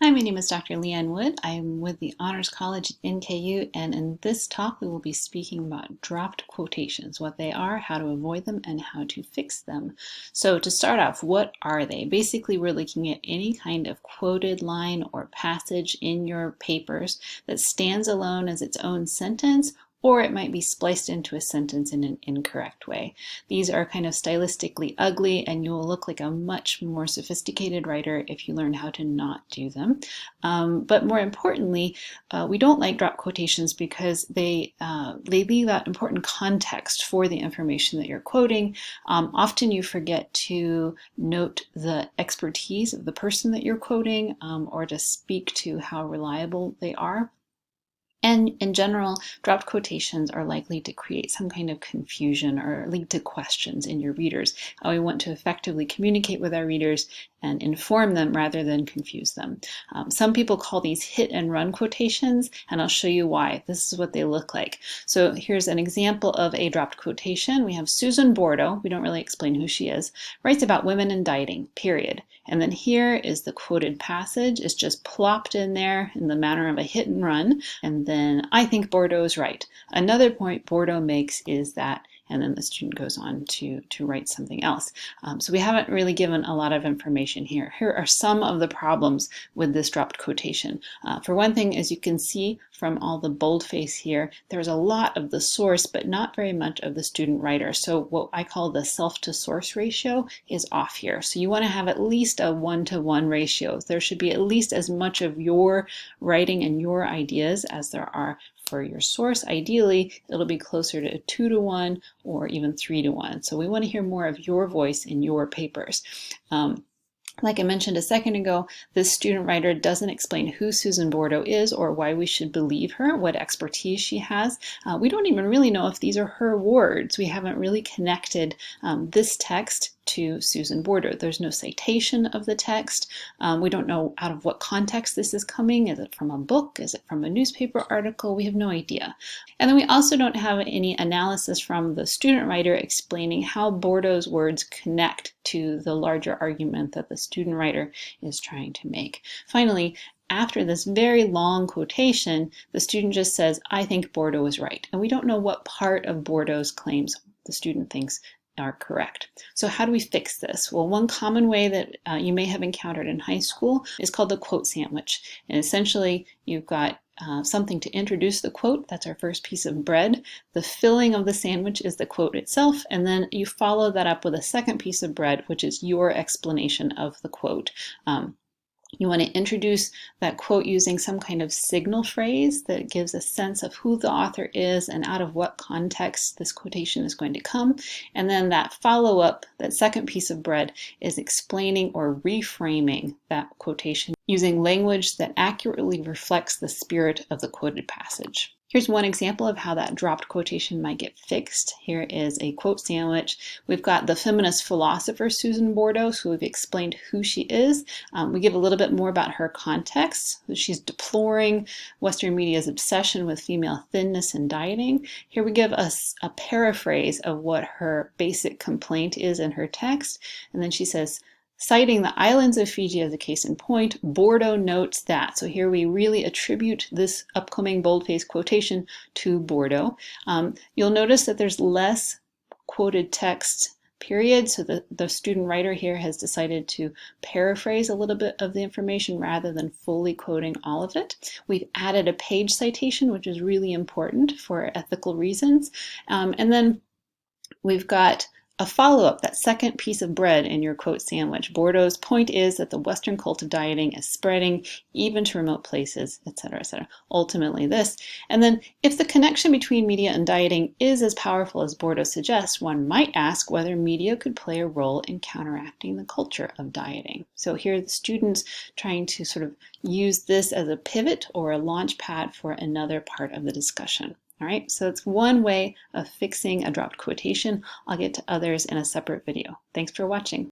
Hi, my name is Dr. Leanne Wood. I am with the Honors College at NKU, and in this talk we will be speaking about dropped quotations, what they are, how to avoid them, and how to fix them. So to start off, what are they? Basically, we're looking at any kind of quoted line or passage in your papers that stands alone as its own sentence, or it might be spliced into a sentence in an incorrect way. These are kind of stylistically ugly, and you will look like a much more sophisticated writer if you learn how to not do them. But more importantly, we don't like drop quotations because they leave out important context for the information that you're quoting. Often you forget to note the expertise of the person that you're quoting, or to speak to how reliable they are. And in general, dropped quotations are likely to create some kind of confusion or lead to questions in your readers. We want to effectively communicate with our readers and inform them rather than confuse them. Some people call these hit and run quotations, and I'll show you why. This is what they look like. So here's an example of a dropped quotation. We have Susan Bordeaux, we don't really explain who she is, writes about women in dieting, period. And then here is the quoted passage. It's just plopped in there in the manner of a hit and run. And then I think Bordeaux is right. Another point Bordeaux makes is that, and then the student goes on to write something else. So we haven't really given a lot of information here. Here are some of the problems with this dropped quotation. For one thing, as you can see from all the boldface here, there's a lot of the source, but not very much of the student writer. So what I call the self-to-source ratio is off here. So you want to have at least a 1-to-1 ratio. There should be at least as much of your writing and your ideas as there are for your source. Ideally, it'll be closer to 2-to-1 or even 3-to-1. So we want to hear more of your voice in your papers. Like I mentioned a second ago, this student writer doesn't explain who Susan Bordeaux is or why we should believe her, what expertise she has. We don't even really know if these are her words. We haven't really connected this text to Susan Bordeaux. There's no citation of the text. We don't know out of what context this is coming. Is it from a book? Is it from a newspaper article? We have no idea. And then we also don't have any analysis from the student writer explaining how Bordeaux's words connect to the larger argument that the student writer is trying to make. Finally, after this very long quotation, the student just says, I think Bordeaux is right. And we don't know what part of Bordeaux's claims the student thinks are correct. So how do we fix this? Well, one common way that you may have encountered in high school is called the quote sandwich. And essentially, you've got something to introduce the quote. That's our first piece of bread. The filling of the sandwich is the quote itself, and then you follow that up with a second piece of bread, which is your explanation of the quote. You want to introduce that quote using some kind of signal phrase that gives a sense of who the author is and out of what context this quotation is going to come. And then that follow-up, that second piece of bread, is explaining or reframing that quotation using language that accurately reflects the spirit of the quoted passage. Here's one example of how that dropped quotation might get fixed. Here is a quote sandwich. We've got the feminist philosopher Susan Bordeaux, so we've explained who she is. We give a little bit more about her context. She's deploring Western media's obsession with female thinness and dieting. Here we give us a paraphrase of what her basic complaint is in her text. And then she says, citing the islands of Fiji as a case in point, Bordeaux notes that. So here we really attribute this upcoming boldface quotation to Bordeaux. You'll notice that there's less quoted text, period. So the student writer here has decided to paraphrase a little bit of the information rather than fully quoting all of it. We've added a page citation, which is really important for ethical reasons. And then we've got a follow-up, that second piece of bread in your quote sandwich. Bordeaux's point is that the Western cult of dieting is spreading even to remote places, etc., etc. Ultimately this. And then if the connection between media and dieting is as powerful as Bordeaux suggests, one might ask whether media could play a role in counteracting the culture of dieting. So here are the students trying to sort of use this as a pivot or a launch pad for another part of the discussion. All right, so it's one way of fixing a dropped quotation. I'll get to others in a separate video. Thanks for watching.